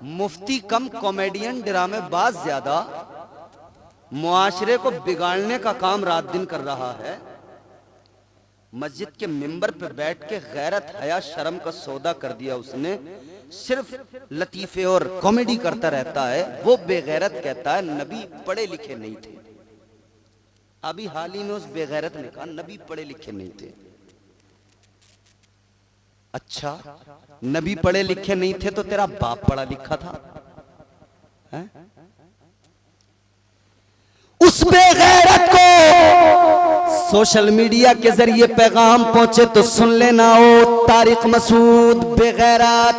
मुफ्ती कम comedian ड्रामेबाज ज्यादा मुआशरे को बिगाड़ने का काम रात दिन कर रहा है। मस्जिद के मिंबर पे बैठ के गैरत हया शर्म का सौदा कर दिया उसने। सिर्फ लतीफे और कॉमेडी करता रहता है। वो बेगैरत कहता है नबी पढ़े लिखे नहीं थे। अभी हाल ही में उस बेगैरत ने कहा नबी पढ़े लिखे नहीं थे। अच्छा, नबी पढ़े लिखे नहीं थे तो तेरा बाप पढ़ा लिखा था है? उस बेगैरत को सोशल मीडिया के जरिए पैगाम पहुंचे तो सुन लेना। ओ तारिक मसूद बेगैरत,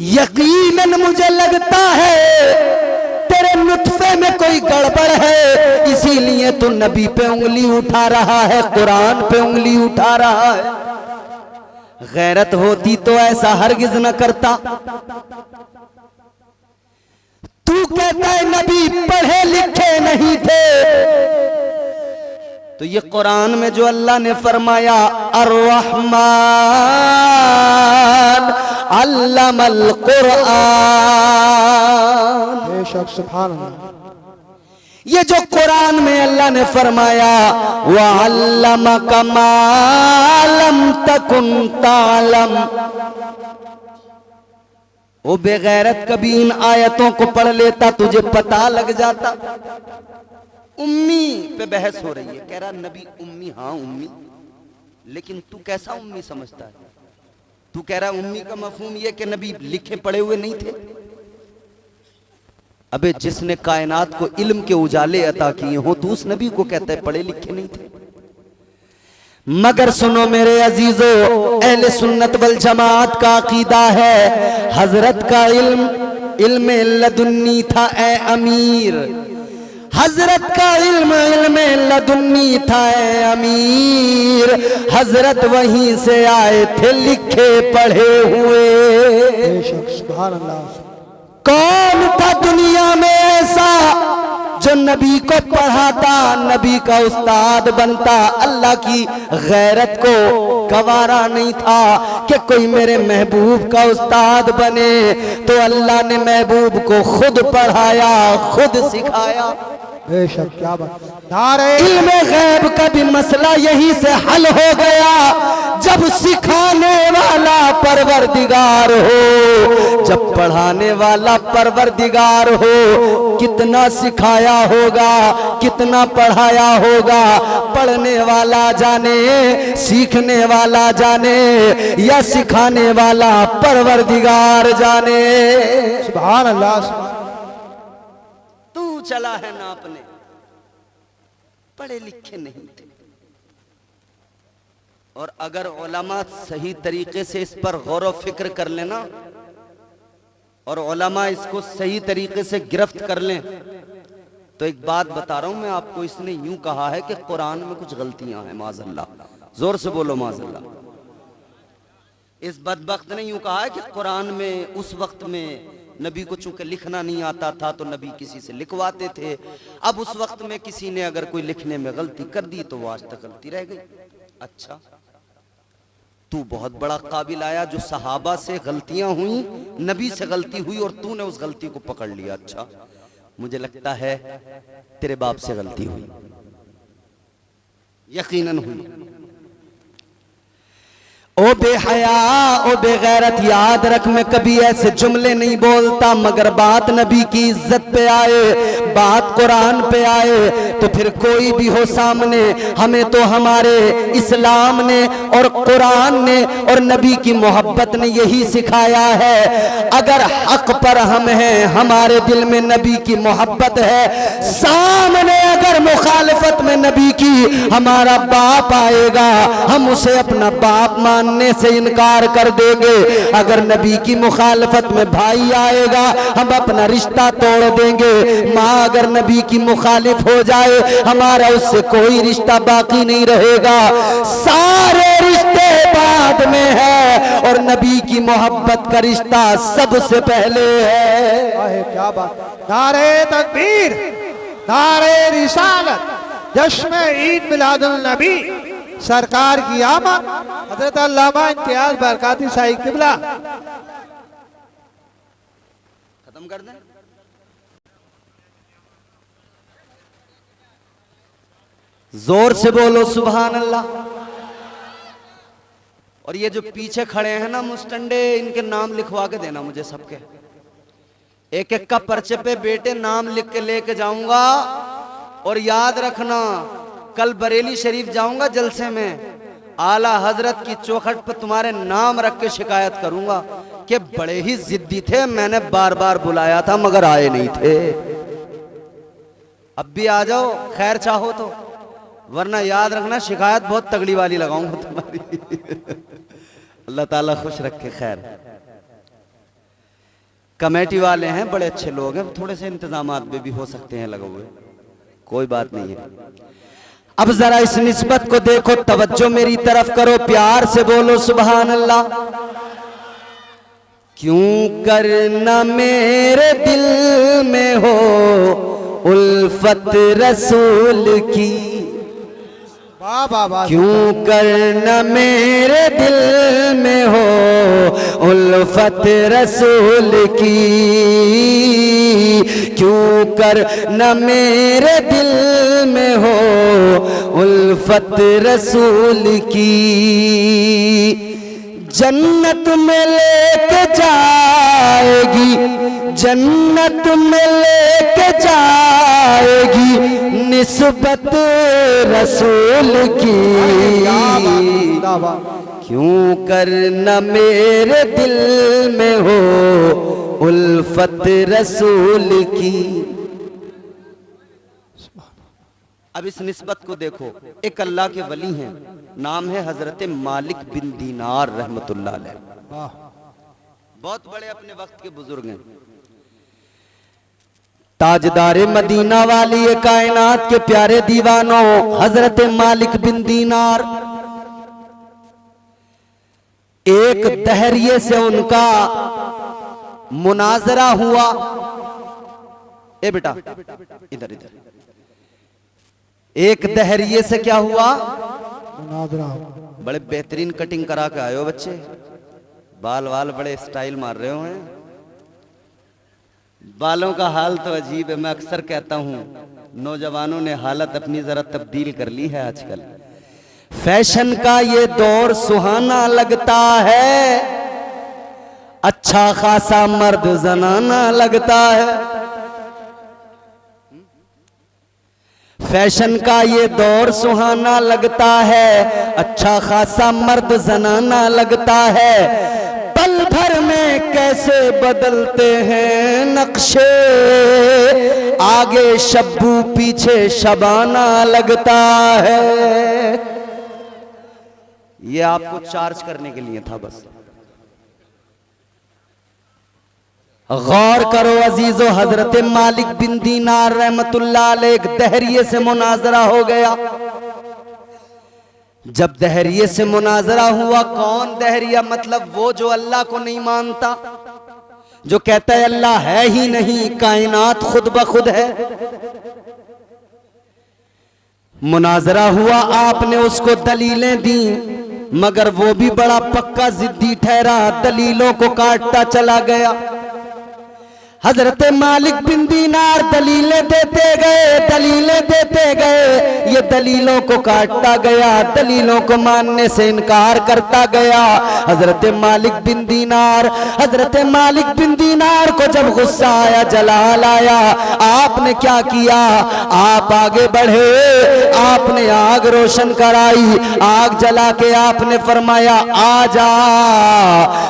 यकीनन मुझे लगता है तेरे नुत्फे में कोई गड़बड़ है, इसीलिए तू नबी पे उंगली उठा रहा है, कुरान पे उंगली उठा रहा है। गैरत होती तो ऐसा हरगिज न करता। तू कहता है नबी पढ़े लिखे नहीं थे, तो ये कुरान में जो अल्लाह ने फरमाया अर्रहमान अल्लमल कुरान, बेशक सुभान अल्लाह, ये जो कुरान में अल्लाह ने फरमाया वअल्लमका मा लम तकुन तालम, वो बेगैरत कभी इन आयतों को पढ़ लेता तुझे पता लग जाता। उम्मी पे बहस हो रही है, कह रहा नबी उम्मी, हाँ उम्मी, लेकिन तू कैसा उम्मी समझता है? तू कह रहा उम्मी का मफहूम ये कि नबी लिखे पढ़े हुए नहीं थे। अबे जिसने कायनात को इल्म के उजाले अता किए हो तू उस नबी को कहता है पढ़े लिखे नहीं थे। मगर सुनो मेरे अजीजों, अहले सुन्नत वल जमात का अकीदा है हजरत का इल्म लदुन्नी था ए अमीर, हजरत का इल्म लदुन्नी था ए अमीर, हजरत वहीं से आए थे लिखे पढ़े हुए। बेशक सुभान अल्लाह। कौन था दुनिया में ऐसा जो नबी को पढ़ाता, नबी का उस्ताद बनता? अल्लाह की गैरत को गवारा नहीं था कि कोई मेरे महबूब का उस्ताद बने, तो अल्लाह ने महबूब को खुद पढ़ाया, खुद सिखाया। बेशक क्या बात। नारे इल्मे गैब का भी मसला यही से हल हो गया जब सिखाने वाला परवरदिगार हो, जब पढ़ाने वाला परवरदिगार हो। कितना सिखाया होगा, कितना पढ़ाया होगा, पढ़ने वाला जाने, सीखने वाला जाने, या सिखाने वाला परवरदिगार जाने। सुभान अल्लाह। तू चला है ना अपने, पढ़े लिखे नहीं थे। और अगर उलमा सही तरीके से इस पर गौर व फिक्र कर लेना और उलमा इसको सही तरीके से गिरफ्त कर लें, तो एक बात बता रहा हूं मैं आपको, इसने यूं कहा है कि कुरान में कुछ गलतियां हैं माज़अल्लाह। जोर से बोलो माज़अल्लाह। इस बदबख्त ने यूं कहा है कि कुरान में उस वक्त में नबी को चूंकि लिखना नहीं आता था तो नबी किसी से लिखवाते थे। अब उस वक्त में किसी ने अगर कोई लिखने में गलती कर दी तो वो आज तक गलती रह गई। अच्छा, तू बहुत बड़ा काबिल आया जो सहाबा से गलतियां हुई, नबी से गलती हुई और तूने उस गलती को पकड़ लिया। अच्छा, मुझे लगता है तेरे बाप से गलती हुई, यकीनन हुई। ओ बेहया, ओ बेगैरत, याद रख मैं कभी ऐसे जुमले नहीं बोलता, मगर बात नबी की इज्जत पे आए, बात कुरान पे आए तो फिर कोई भी हो सामने, हमें तो हमारे इस्लाम ने और कुरान ने और नबी की मोहब्बत ने यही सिखाया है। अगर हक पर हम हैं, हमारे दिल में नबी की मोहब्बत है, सामने अगर मुखालफत में नबी की हमारा बाप आएगा, हम उसे अपना बाप मानने से इनकार कर देंगे। अगर नबी की मुखालफत में भाई आएगा, हम अपना रिश्ता तोड़ देंगे। माँ अगर नबी की मुखालिफ हो जाए, हमारा उससे कोई रिश्ता बाकी नहीं रहेगा। सारे रिश्ते बाद में है और नबी की मोहब्बत का रिश्ता सबसे पहले है। क्या बात। नारे तकबीर, नारे रिसालत, जश्न ईद मिलादुन नबी, सरकार की आमद हजरत अल्लामा इम्तियाज बरकाती साहिब किबला। खत्म कर दें। जोर से बोलो सुभान अल्लाह। और ये जो पीछे खड़े हैं ना मुस्टंडे, इनके नाम लिखवा के देना मुझे सबके, एक एक का पर्चे पे बेटे नाम लिख के लेके जाऊंगा। और याद रखना, कल बरेली शरीफ जाऊंगा जलसे में, आला हजरत की चौखट पर तुम्हारे नाम रख के शिकायत करूंगा कि बड़े ही जिद्दी थे, मैंने बार बार बुलाया था मगर आए नहीं थे। अब भी आ जाओ खैर चाहो तो, वरना याद रखना शिकायत बहुत तगड़ी वाली लगाऊंगा तुम्हारी। अल्लाह ताला खुश रखे। खैर, कमेटी वाले हैं, बड़े अच्छे लोग हैं, थोड़े से इंतजामात में भी हो सकते हैं लगे हुए, कोई बात नहीं है। अब जरा इस निस्बत को देखो, तवज्जो मेरी तरफ करो, प्यार से बोलो सुभान अल्लाह। क्यों करना मेरे दिल में हो उल्फत रसूल की, वाह वाह वाह। क्यों करना मेरे दिल में हो उल्फत रसूल की, क्यों करना मेरे दिल में हो उल्फत रसूल की। जन्नत में लेके जाएगी, जन्नत में लेके जाएगी निस्बत रसूल की। क्यों करना मेरे दिल में हो उल्फत रसूल की। अब इस निस्बत को देखो, एक अल्लाह के वली हैं, नाम है हजरत मालिक बिन दीनार रहमतुल्लाह अलैह। बहुत बड़े अपने वक्त के बुजुर्ग हैं, ताजदारे मदीना वाली ये कायनात के प्यारे दीवानों हजरत मालिक बिन दीनार। एक दहरिये से उनका मुनाजरा हुआ। ए बेटा इधर इधर। एक दहरिये से क्या हुआ? मुनाजरा। बड़े बेहतरीन कटिंग करा के आए हो बच्चे, बाल वाल बड़े स्टाइल मार रहे हो हैं। बालों का हाल तो अजीब है। मैं अक्सर कहता हूं नौजवानों ने हालत अपनी जरा तब्दील कर ली है आजकल। फैशन का ये दौर सुहाना लगता है, अच्छा खासा मर्द जनाना लगता है। फैशन का ये दौर सुहाना लगता है, अच्छा खासा मर्द जनाना लगता है। पल भर में कैसे बदलते हैं नक्शे, आगे शब्बू पीछे शबाना लगता है। ये आपको चार्ज करने के लिए था बस। गौर करो अजीजो, हजरत मालिक बिन दीनार रहमतुल्लाह अलैह एक दहरिये से मुनाजरा हो गया। जब दहरिये से मुनाजरा हुआ, कौन दहरिया? मतलब वो जो अल्लाह को नहीं मानता, जो कहता है अल्लाह है ही नहीं, कायनात खुद ब खुद है। मुनाजरा हुआ, आपने उसको दलीलें दी, मगर वो भी बड़ा पक्का जिद्दी ठहरा, दलीलों को काटता चला गया। हजरत मालिक बिन दीनार दलीलें देते गए, दलीलें देते गए, ये दलीलों को काटता गया, दलीलों को मानने से इनकार करता गया। हजरत मालिक बिन दीनार को जब गुस्सा आया, जलाल आया, आपने क्या किया? आप आगे बढ़े, आपने आग रोशन कराई, आग जला के आपने फरमाया आजा।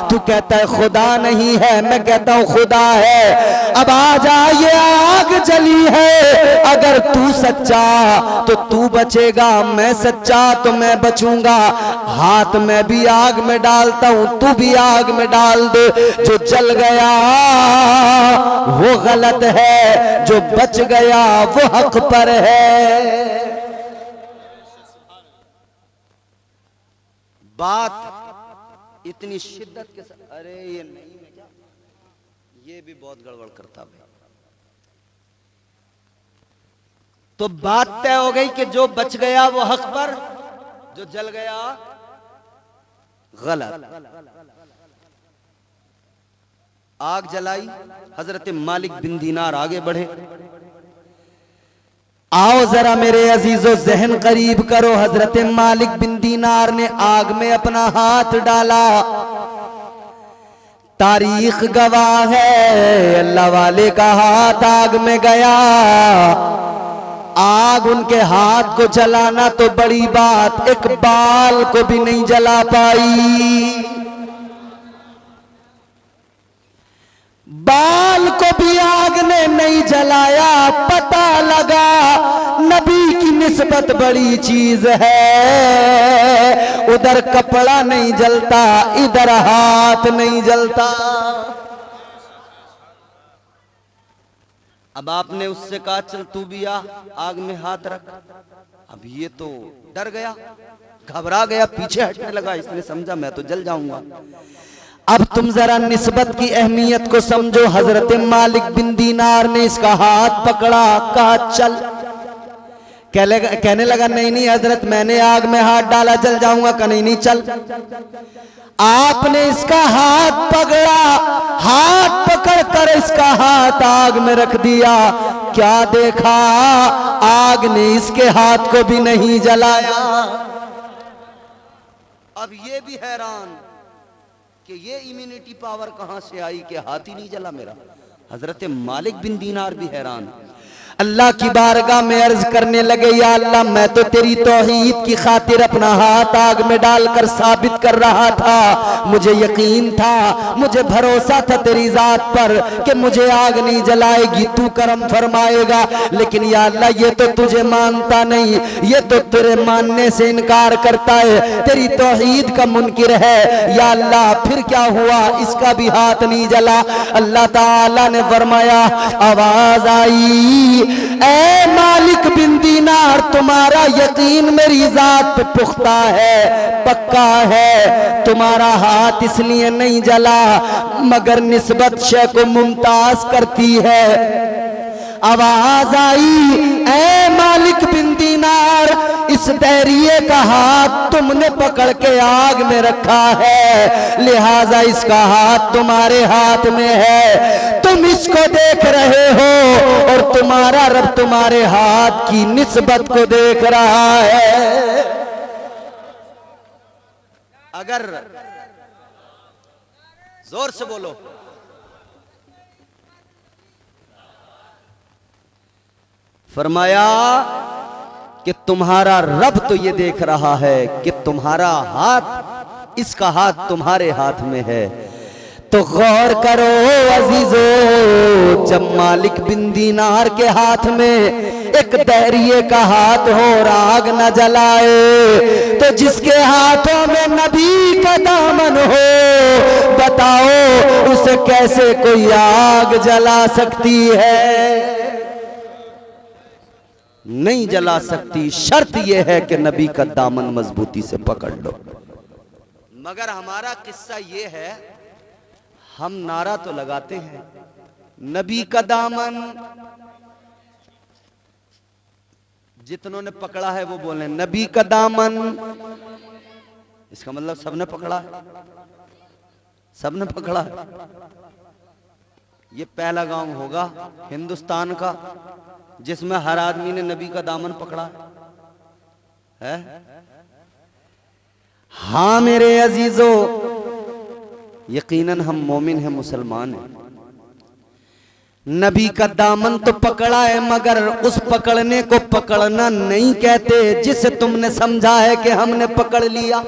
तू कहता है खुदा नहीं है, मैं कहता हूं खुदा है। अब आजा, ये आग जली है, अगर तू सच्चा तो तू बचेगा, मैं सच्चा तो मैं बचूंगा। हाथ में भी आग में डालता हूं, तू भी आग में डाल दे। जो जल गया वो गलत है, जो बच गया वो हक पर है। बात इतनी शिद्दत के साथ, अरे ये नहीं, ये भी बहुत गड़बड़ करता भाई। तो बात तय हो गई कि जो बच गया वो हक पर, जो जल गया गलत। आग जलाई, हजरत मालिक बिन दीनार आगे बढ़े। आओ जरा मेरे अजीजों जहन करीब करो। हजरत मालिक बिन दीनार ने आग में अपना हाथ डाला। तारीख गवाह है, अल्लाह वाले का हाथ आग में गया। आग उनके हाथ को जलाना तो बड़ी बात, एक बाल को भी नहीं जला पाई। बाल को भी आग ने नहीं जलाया। पता लगा नबी की निस्बत बड़ी चीज है। उधर कपड़ा नहीं जलता, इधर हाथ नहीं जलता। अब आपने उससे कहा चल तू भी आ, आग में हाथ रख। अब ये तो डर गया, घबरा गया, पीछे हटने लगा। इसने समझा मैं तो जल जाऊंगा। अब तुम जरा निस्बत की अहमियत को समझो। हजरत मालिक बिन दीनार ने इसका हाथ पकड़ा, कहा चल। कहने लगा नहीं नहीं हजरत, मैंने आग में हाथ डाला, जल जाऊंगा। कहा नहीं नहीं चल। आपने इसका हाथ पकड़ा, हाथ पकड़कर इसका हाथ आग में रख दिया। क्या देखा, आग ने इसके हाथ को भी नहीं जलाया। अब ये भी हैरान कि ये इम्यूनिटी पावर कहां से आई कि हाथ ही नहीं जला मेरा। हजरत मालिक बिन दीनार भी हैरान। अल्लाह की बारगाह में अर्ज करने लगे, या अल्लाह मैं तो तेरी तौहीद की खातिर अपना हाथ आग में डालकर साबित कर रहा था। मुझे यकीन था, मुझे भरोसा था तेरी जात पर कि मुझे आग नहीं जलाएगी, तू करम फरमाएगा। लेकिन या अल्लाह ये तो तुझे मानता नहीं, ये तो तेरे मानने से इनकार करता है, तेरी तौहीद का मुनकिर है। या अल्लाह फिर क्या हुआ, इसका भी हाथ नहीं जला। अल्लाह ताला ने फरमाया, आवाज आई, ऐ मालिक बिन दीनार तुम्हारा यकीन मेरी जात पे पुख्ता है, पक्का है। तुम्हारा हाथ इसलिए नहीं जला मगर निस्बत शय को मुमताज करती है। आवाज आई, ऐ मालिक बिन दीनार इस दैरिये का हाथ तुमने पकड़ के आग में रखा है, लिहाजा इसका हाथ तुम्हारे हाथ में है। तुम इसको देख रहे हो और तुम्हारा रब तुम्हारे हाथ की निस्बत को देख रहा है। अगर जोर से बोलो, फरमाया कि तुम्हारा रब तो ये देख रहा है कि तुम्हारा हाथ, इसका हाथ तुम्हारे हाथ में है। तो गौर करो अजीजों, जब मालिक बिन दीनार के हाथ में एक दैरिये का हाथ हो और आग न जलाए, तो जिसके हाथों में नबी का दामन हो, बताओ उसे कैसे कोई आग जला सकती है? नहीं जला सकती। शर्त यह है कि नबी का दामन मजबूती से पकड़ लो। मगर हमारा किस्सा यह है, हम नारा तो लगाते हैं नबी का दामन, जितनों ने पकड़ा है वो बोले नबी का दामन। इसका मतलब सबने पकड़ा है, सबने पकड़ा है। ये पहला गांव होगा हिंदुस्तान का जिसमें हर आदमी ने नबी का दामन पकड़ा है। हाँ मेरे अजीजों, यकीनन हम मोमिन हैं, मुसलमान हैं। नबी का दामन तो पकड़ा है, मगर उस पकड़ने को पकड़ना नहीं कहते जिसे तुमने समझा है कि हमने पकड़ लिया।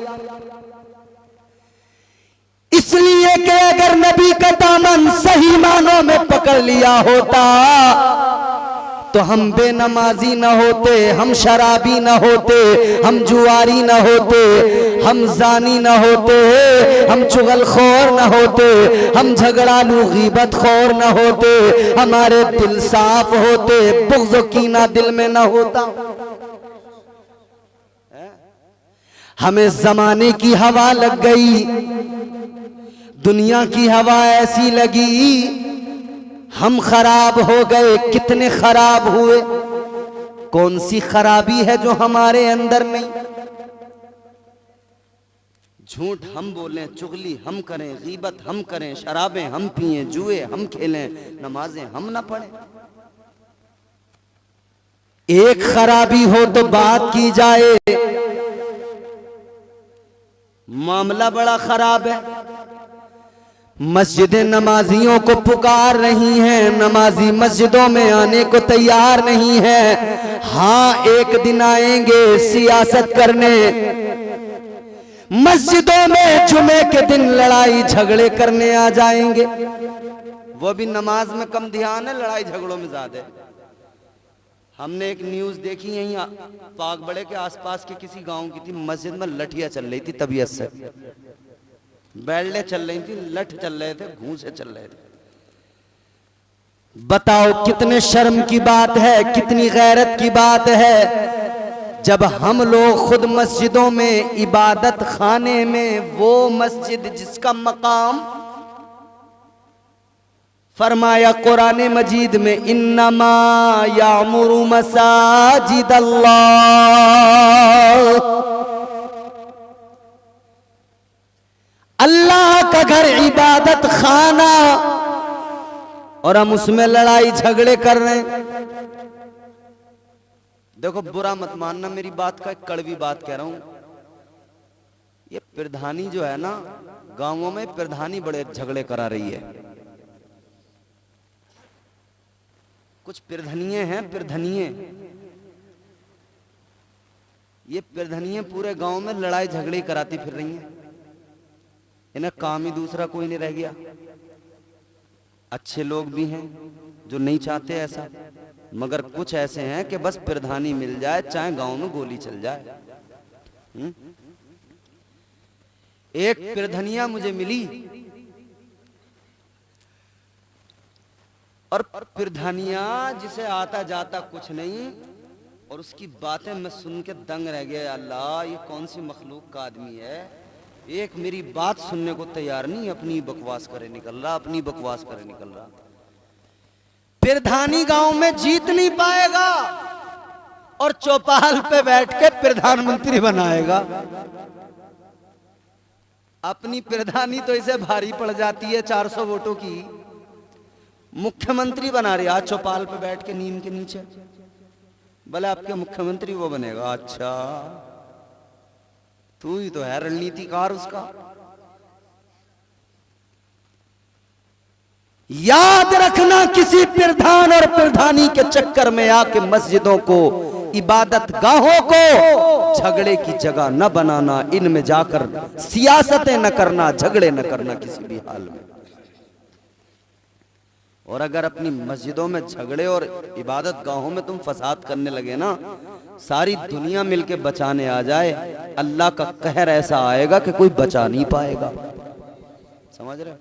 इसलिए कि अगर नबी का दामन सही मानों में पकड़ लिया होता तो हम बेनमाजी न होते, हम शराबी न होते, हम जुआरी न होते, हम जानी न होते, हम चुगलखोर न होते, हम झगड़ालू गीबत खोर न होते, हमारे दिल साफ होते, बुग़्ज़ कीना दिल में न होता। हमें जमाने की हवा लग गई, दुनिया की हवा ऐसी लगी, हम खराब हो गए। कितने खराब हुए? कौन सी खराबी है जो हमारे अंदर नहीं? झूठ हम बोलें, चुगली हम करें, गीबत हम करें, शराबें हम पिएं, जुए हम खेलें, नमाजें हम ना पढ़ें। एक खराबी हो तो बात की जाए, मामला बड़ा खराब है। मस्जिदें नमाजियों को पुकार रही हैं, नमाजी मस्जिदों में आने को तैयार नहीं है। हाँ, एक दिन आएंगे सियासत करने, मस्जिदों में जुमे के दिन लड़ाई झगड़े करने आ जाएंगे। वो भी नमाज में कम ध्यान है, लड़ाई झगड़ों में ज्यादा है। हमने एक न्यूज देखी यहीं पाक बड़े के आसपास के किसी गांव की थी, मस्जिद में लठियां चल रही थी तबीयत से, बैल्डे चल रही थी, लठ चल रहे थे, घूंसे चल रहे थे। बताओ कितने शर्म की बात है, कितनी गैरत की बात है, जब हम लोग खुद मस्जिदों में, इबादत खाने में, वो मस्जिद जिसका मकाम फरमाया कुरान मजीद में, इन्नमा यामुरु मसाजिद अल्लाह का घर इबादत खाना, और हम उसमें लड़ाई झगड़े कर रहे हैं। देखो बुरा मत मानना मेरी बात का, एक कड़वी बात कह रहा हूं। ये प्रधानी जो है ना, गांवों में प्रधानी बड़े झगड़े करा रही है। कुछ प्रधानिये हैं, प्रधानिये, ये प्रधानिये पूरे गांव में लड़ाई झगड़े कराती फिर रही हैं। इन्हें काम ही दूसरा कोई नहीं रह गया। अच्छे लोग भी हैं जो नहीं चाहते ऐसा, मगर कुछ ऐसे हैं कि बस प्रधानी मिल जाए चाहे गांव में गोली चल जाए। एक प्रधानिया मुझे मिली, और प्रधानिया जिसे आता जाता कुछ नहीं, और उसकी बातें मैं सुन के दंग रह गया। अल्लाह, ये कौन सी मखलूक का आदमी है, एक मेरी बात सुनने को तैयार नहीं, अपनी बकवास करे निकल रहा, अपनी बकवास करे निकल रहा। प्रधानी गांव में जीत नहीं पाएगा और चौपाल पे बैठ के प्रधानमंत्री बनाएगा। अपनी प्रधानी तो इसे भारी पड़ जाती है 400 वोटों की, मुख्यमंत्री बना रहे आज चौपाल पे बैठ के नीम के नीचे। भले आपके मुख्यमंत्री वो बनेगा। अच्छा, तू ही तो है रणनीतिकार उसका। याद रखना, किसी प्रधान और प्रधानी के चक्कर में आके मस्जिदों को, इबादत गाहों को झगड़े की जगह न बनाना, इनमें जाकर सियासतें न करना, झगड़े न करना किसी भी हाल में। और अगर अपनी मस्जिदों में झगड़े और इबादत गाहों में तुम फसाद करने लगे ना, सारी दुनिया मिलके बचाने आ जाए, अल्लाह का कहर ऐसा आएगा कि कोई बचा नहीं पाएगा। समझ रहे?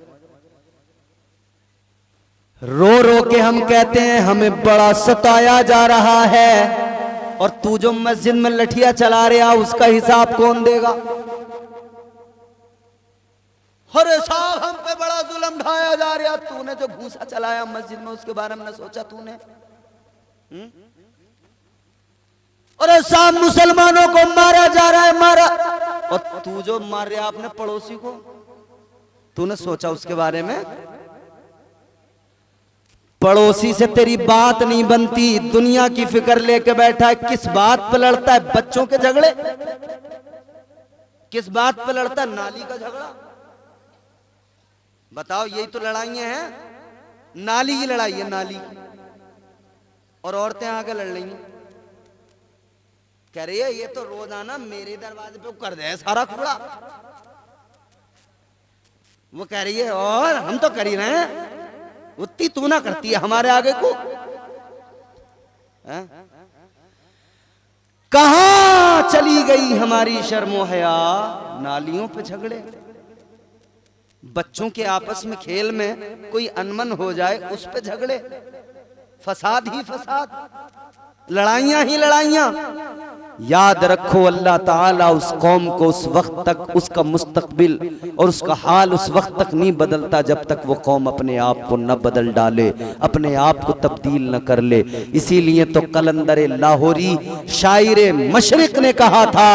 रो रो के हम कहते हैं हमें बड़ा सताया जा रहा है, और तू जो मस्जिद में लठियां चला रहा उसका हिसाब कौन देगा? अरे साहब, हम पे बड़ा जुल्म ढाया जा रहा, तूने जो घूसा चलाया मस्जिद में उसके बारे में न सोचा तूने? अरे साहब, मुसलमानों को मारा जा रहा है, मारा, और तू जो मार रहा अपने पड़ोसी को, तूने सोचा उसके बारे में? पड़ोसी से तेरी बात नहीं बनती, दुनिया की फिक्र लेके बैठा है। किस बात पे लड़ता है? बच्चों के झगड़े। किस बात पे लड़ता है? नाली का झगड़ा। बताओ, यही तो लड़ाइयां हैं। नाली की लड़ाई है, नाली की। और औरतें आके लड़ रही हैं, कह रही है ये तो रोजाना मेरे दरवाजे पे कर दे सारा कूड़ा। वो कह रही है और हम तो कर ही रहे हैं, उतनी तू ना करती है हमारे आगे को। कहां चली गई हमारी शर्मो हया? नालियों पे झगड़े, बच्चों के आपस में खेल में कोई अनमन हो जाए उस पे झगड़े, फसाद ही फसाद, लड़ाइयां ही लड़ाइयां। याद रखो अल्लाह ताला उस कौम को उस वक्त तक उसका मुस्तकबिल और उसका हाल उस वक्त तक नहीं बदलता जब तक वो कौम अपने आप को न बदल डाले, अपने आप को तब्दील न कर ले। इसीलिए तो कलंदर लाहौरी शायर मशरिक ने कहा था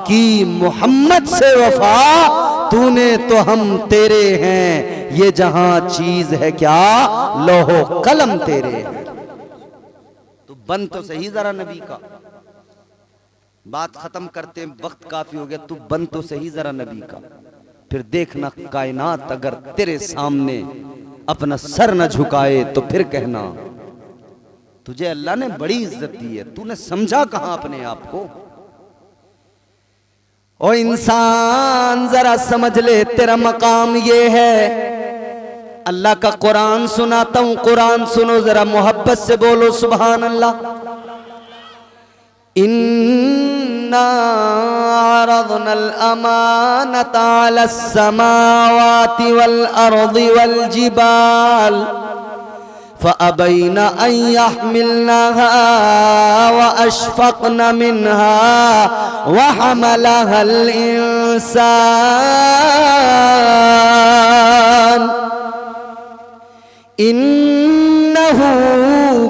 कि मोहम्मद से वफा तूने तो हम तेरे हैं, ये जहां चीज है क्या लोहो कलम तेरे हैं। तो बन तो सही जरा नबी का, बात खत्म करते हैं, वक्त काफी हो गया। तू बन तो सही जरा नबी का, फिर देखना कायनात अगर तेरे सामने अपना सर न झुकाए तो फिर कहना तुझे अल्लाह ने बड़ी इज्जत दी है, तूने समझा कहां अपने आप को। ओ इंसान जरा समझ ले तेरा मकाम ये है। अल्लाह का कुरान सुनाता हूं, कुरान सुनो जरा, मोहब्बत से बोलो सुभान अल्लाह। इन्ना अरदनल अमानत अलस समावाति वल अर्दि वल जिबाल फअबैना अन यहमिलनहा व अशफक़न मिनहा व हमलहल इंसान इन्नहु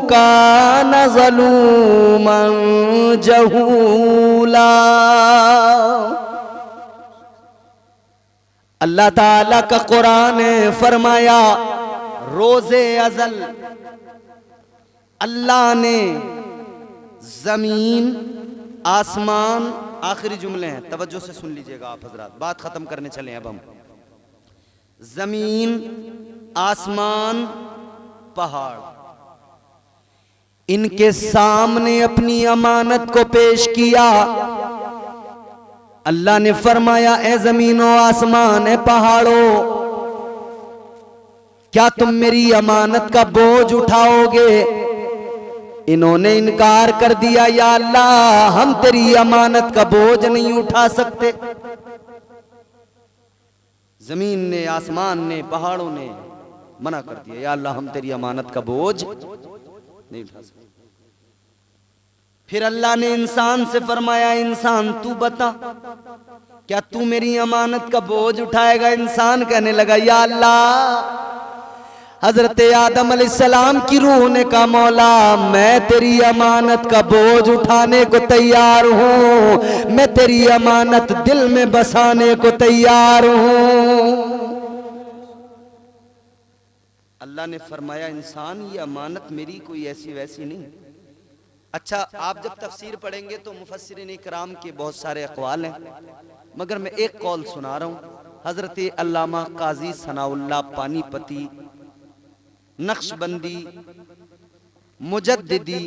कान ज़लूमन जहूला। अल्लाह ताला का कुरान है, फरमाया रोज़े अज़ल अल्लाह ने जमीन आसमान, आखिरी जुमले हैं तवज्जो से सुन लीजिएगा आप हजरात, बात खत्म करने चले अब हम। जमीन आसमान पहाड़, इनके सामने अपनी अमानत को पेश किया। अल्लाह ने फरमाया ए जमीनो आसमान ए पहाड़ों, क्या तुम मेरी अमानत का बोझ उठाओगे? इन्होंने इनकार कर दिया, या अल्लाह हम तेरी अमानत का बोझ नहीं उठा सकते। जमीन ने, आसमान ने, पहाड़ों ने मना कर दिया, या अल्लाह हम तेरी अमानत का बोझ नहीं उठा सकते। फिर अल्लाह ने इंसान से फरमाया इंसान तू बता, क्या तू मेरी अमानत का बोझ उठाएगा? इंसान कहने लगा या अल्लाह, हजरत आदम अलैहिस्सलाम की रूह ने कहा मौला मैं तेरी अमानत का बोझ उठाने को तैयार हूं, मैं तेरी अमानत दिल में बसाने को तैयार हूं। अल्लाह ने फरमाया इंसान ये अमानत मेरी कोई ऐसी वैसी नहीं। अच्छा, आप जब तफसीर पढ़ेंगे तो मुफस्सिरीन इकराम के बहुत सारे अक़वाल हैं, मगर मैं एक कौल सुना रहा हूँ। हजरत अल्लामा काजी सनाउल्लाह पानीपती नक्शबंदी मुजद्दिदी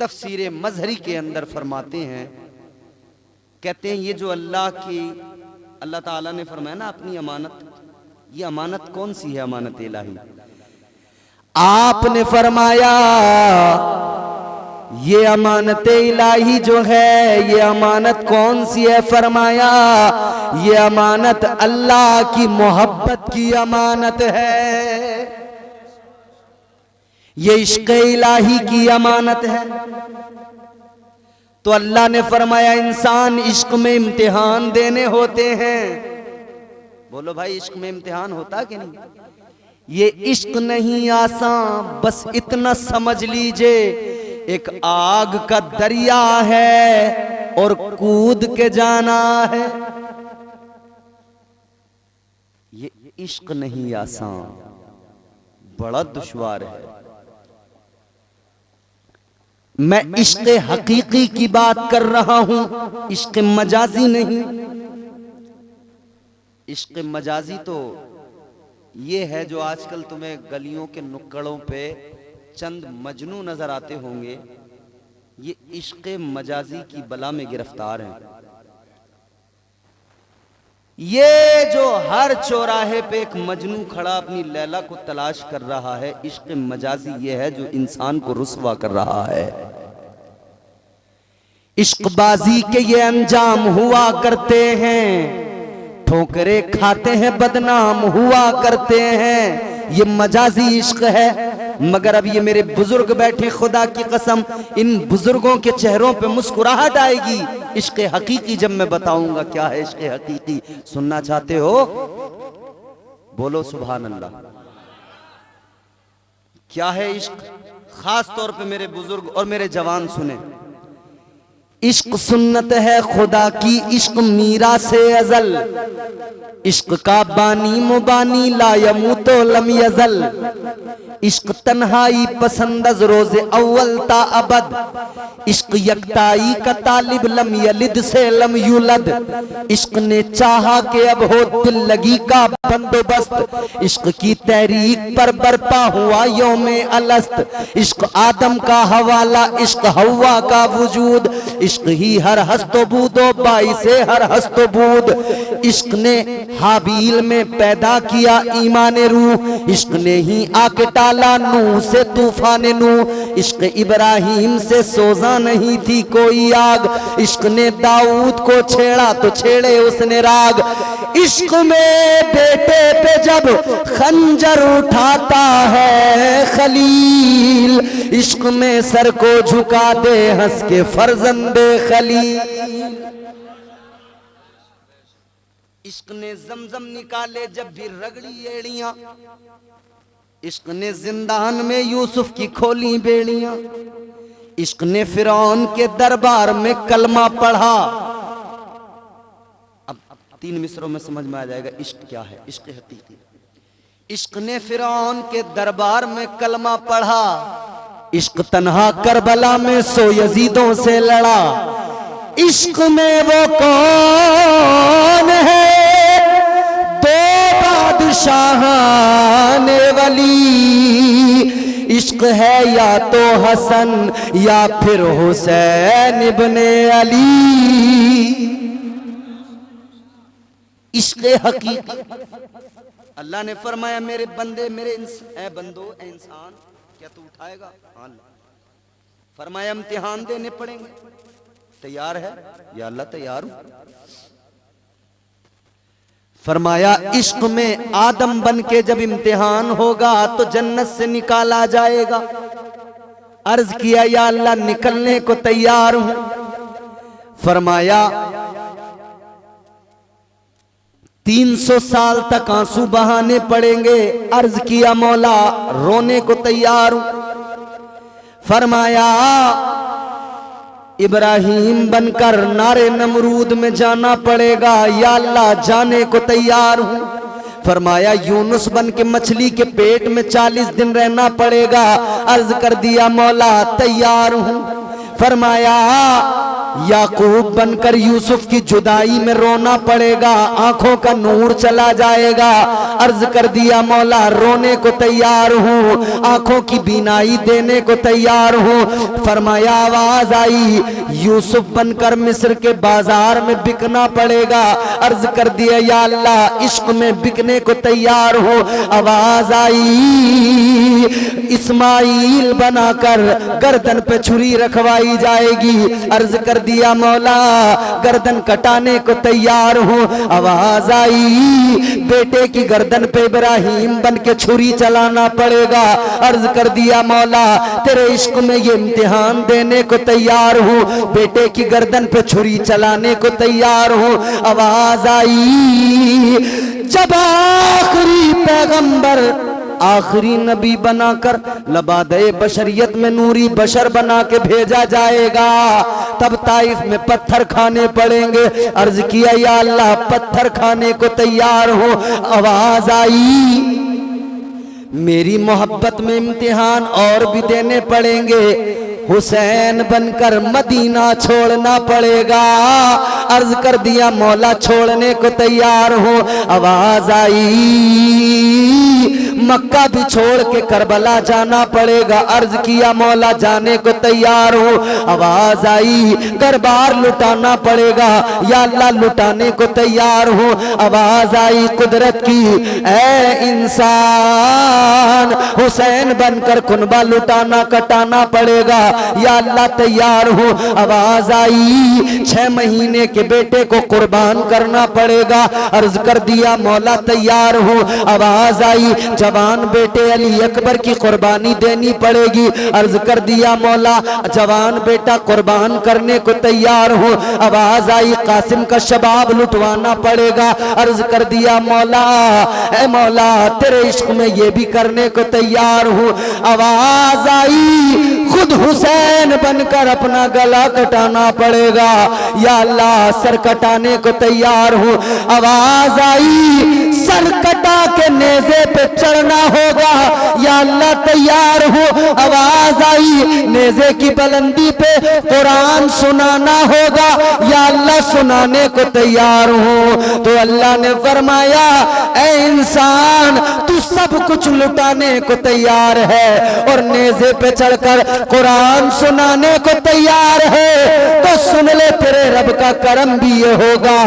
तफसीर मजहरी के अंदर फरमाते हैं, कहते हैं ये जो अल्लाह ताला ने फरमाया ना अपनी अमानत, ये अमानत कौन सी है? अमानत इलाही। आपने फरमाया ये अमानत इलाही जो है, ये अमानत कौन सी है? फरमाया ये अमानत अल्लाह की मोहब्बत की अमानत है, ये इश्क इलाही की अमानत है। तो अल्लाह ने फरमाया इंसान इश्क में इम्तिहान देने होते हैं। बोलो भाई इश्क में इम्तिहान होता कि नहीं? ये इश्क नहीं आसान, बस इतना समझ लीजिए एक आग का दरिया है और कूद के जाना है। ये इश्क नहीं आसान, बड़ा दुश्वार है। मैं इश्क हकीकी की बात कर रहा हूं, इश्क मजाजी नहीं। इश्क मजाजी तो ये है जो आजकल तुम्हें गलियों के नुक्कड़ों पे चंद मजनू नजर आते होंगे, ये इश्क मजाजी की बला में गिरफ्तार हैं। ये जो हर चौराहे पे एक मजनू खड़ा अपनी लैला को तलाश कर रहा है, इश्क मजाजी ये है जो इंसान को रुस्वा कर रहा है। इश्कबाजी के ये अंजाम हुआ करते हैं, ठोकरे खाते हैं, बदनाम हुआ करते हैं, ये मजाजी इश्क है। मगर अब ये मेरे बुजुर्ग बैठे, खुदा की कसम इन बुजुर्गों के चेहरों पे मुस्कुराहट आएगी इश्क हकीकी जब मैं बताऊंगा क्या है इश्क हकीकी। सुनना चाहते हो? बोलो सुभान अल्लाह। क्या है इश्क? खास तौर पे मेरे बुजुर्ग और मेरे जवान सुने। इश्क सुन्नत है खुदा की, इश्क मीरा से अजल, इश्क का बानी मुबानी ला यमूतो लम यजल, इश्क तन्हाई पसंदज रोज़े अव्वल ता अबद, इश्क यकताई का तालिब लम यलिद से लम युलद, इश्क ने चाहा के अब हो दिल लगी का बंदोबस्त, इश्क की तहरीक पर बरपा हुआ यौमे अलस्त, इश्क आदम का हवाला, इश्क हवा का वजूद, इश्क ही हर हस्तबूदो बाई से हर हस्तबूद, इश्क ने हाबील में पैदा किया ईमान रूह, इश्क ने ही आके टाला नूह से तूफान नूह, इश्क इब्राहिम से सोजा नहीं थी कोई आग, इश्क ने दाऊद को छेड़ा तो छेड़े उसने राग, इश्क में बेटे पे जब खंजर उठाता है खलील, इश्क में सर को झुका दे हंस के फर्जंदे खलील, इश्क ने जमजम निकाले जब भी रगड़ी एड़ियां, इश्क ने जिंदान में यूसुफ की खोली बेड़ियां, इश्क ने फिरौन के दरबार में कलमा पढ़ा। अब 3 मिसरों में समझ में आ जाएगा इश्क क्या है, इश्क हकीकी। इश्क ने फिरौन के दरबार में कलमा पढ़ा, इश्क तन्हा करबला में सो यजीदों से लड़ा, इश्क में वो कौन है दो बादशाहाने वली, इश्क है या तो हसन या फिर हुसैन इब्ने अली, इश्क हकीकी। अल्लाह ने फरमाया मेरे बंदे मेरे ए बंदो ए इंसान क्या तू उठाएगा? हाँ। फरमाया इम्तिहान देने पड़ेंगे, तैयार है? या अल्लाह तैयार हूं। फरमाया इश्क में आदम बन के जब इम्तिहान होगा तो जन्नत से निकाला जाएगा। अर्ज किया या अल्लाह निकलने को तैयार हूं। फरमाया 300 साल तक आंसू बहाने पड़ेंगे। अर्ज किया मौला रोने को तैयार हूं। फरमाया इब्राहिम बनकर नारे नमरूद में जाना पड़ेगा। या अल्लाह जाने को तैयार हूं। फरमाया यूनुस बन के मछली के पेट में 40 दिन रहना पड़ेगा। अर्ज कर दिया मौला तैयार हूं। फरमाया याकूब बनकर यूसुफ की जुदाई में रोना पड़ेगा, आंखों का नूर चला जाएगा। अर्ज कर दिया मौला रोने को तैयार हूँ, आंखों की बीनाई देने को तैयार हूँ। फरमाया आवाज आई यूसुफ बनकर मिस्र के बाजार में बिकना पड़ेगा। अर्ज कर दिया या अल्लाह इश्क में बिकने को तैयार हूँ। आवाज आई इस्माइल बनाकर गर्दन पे छुरी रखवाई जाएगी। अर्ज कर दिया मौला गर्दन कटाने को तैयार हूँ। आवाज आई बेटे की गर्दन पे इब्राहिम बन के छुरी चलाना पड़ेगा। अर्ज कर दिया मौला तेरे इश्क में ये इम्तिहान देने को तैयार हूँ। बेटे की गर्दन पे छुरी चलाने को तैयार हूँ। आवाज आई जब आखिरी पैगंबर आखिरी नबी बनाकर लबादे बशरियत में नूरी बशर बना के भेजा जाएगा, तब ताइफ में पत्थर खाने पड़ेंगे। अर्ज किया या अल्लाह पत्थर खाने को तैयार हो। आवाज आई मेरी मोहब्बत में इम्तिहान और भी देने पड़ेंगे। हुसैन बनकर मदीना छोड़ना पड़ेगा। अर्ज कर दिया मौला छोड़ने को तैयार हो। आवाज आई मक्का भी छोड़ के करबला जाना पड़ेगा। अर्ज किया मौला जाने को तैयार हो। आवाज आई दरबार लुटाना पड़ेगा। या अल्लाह लुटाने को तैयार हो। आवाज आई कुदरत की ऐ इंसान हुसैन बनकर कुनबा लुटाना कटाना पड़ेगा। या अल्लाह तैयार हो। आवाज आई 6 महीने के बेटे को कुर्बान करना पड़ेगा। अर्ज कर दिया मौला तैयार हो। आवाज आई जब जवान बेटे अली अकबर की कुर्बानी देनी पड़ेगी। अर्ज कर दिया मौला जवान बेटा कुर्बान करने को तैयार हूँ। आवाज आई कासिम का शबाब लुटवाना पड़ेगा। अर्ज कर दिया मौला ए मौला तेरे इश्क में ये भी करने को तैयार हूँ। आवाज आई खुद हुसैन बनकर अपना गला कटाना पड़ेगा। या अल्लाह सर कटाने को तैयार हूँ। आवाज आई सर कटा के नेज़े पे चढ़ना होगा। या अल्लाह तैयार हूँ। आवाज आई नेज़े की बुलंदी पे कुरान सुनाना होगा। या अल्लाह सुनाने को तैयार हूँ। तो अल्लाह ने फरमाया ऐ इंसान तू सब कुछ लुटाने को तैयार है और नेज़े पे चढ़कर कुरान सुनाने को तैयार है, तो सुन ले तेरे रब का करम भी ये होगा,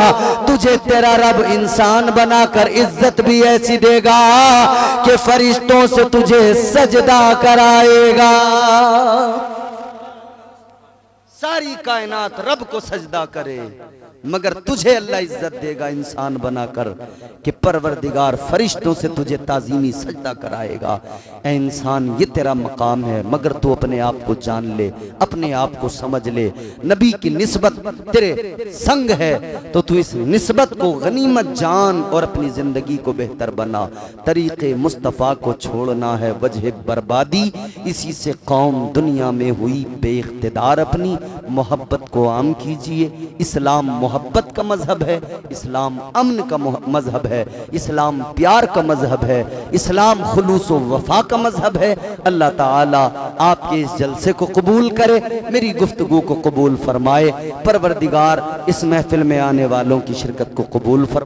तुझे तेरा रब इंसान बनाकर इज्जत भी ऐसी देगा कि फरिश्तों से तुझे सजदा कराएगा। सारी कायनात रब को सजदा करे मगर तुझे अल्लाह इज्जत देगा इंसान बनाकर कि परवरदिगार फरिश्तों से तुझे ताजीमी सजदा कराएगा। ऐ इंसान ये तेरा मकाम है मगर तू अपने आप को जान ले, अपने आप को समझ ले। नबी की निस्बत तेरे संग है तो तू इस निस्बत को गनीमत जान और अपनी जिंदगी को बेहतर बना। तरीक़े मुस्तफ़ा को छोड़ना है वजह बर्बादी, इसी से कौम दुनिया में हुई बेइख्तिदार। अपनी मोहब्बत को आम कीजिए। इस्लाम मोहब्बत का मजहब है, इस्लाम अमन का मजहब है, इस्लाम प्यार का मजहब है, इस्लाम खुलूस व वफा का मजहब है। अल्लाह ताला आपके इस जलसे को कबूल करे, मेरी गुफ्तगू को कबूल फरमाए। परवरदिगार इस महफिल में आने वालों की शिरकत को कबूल फरमाए।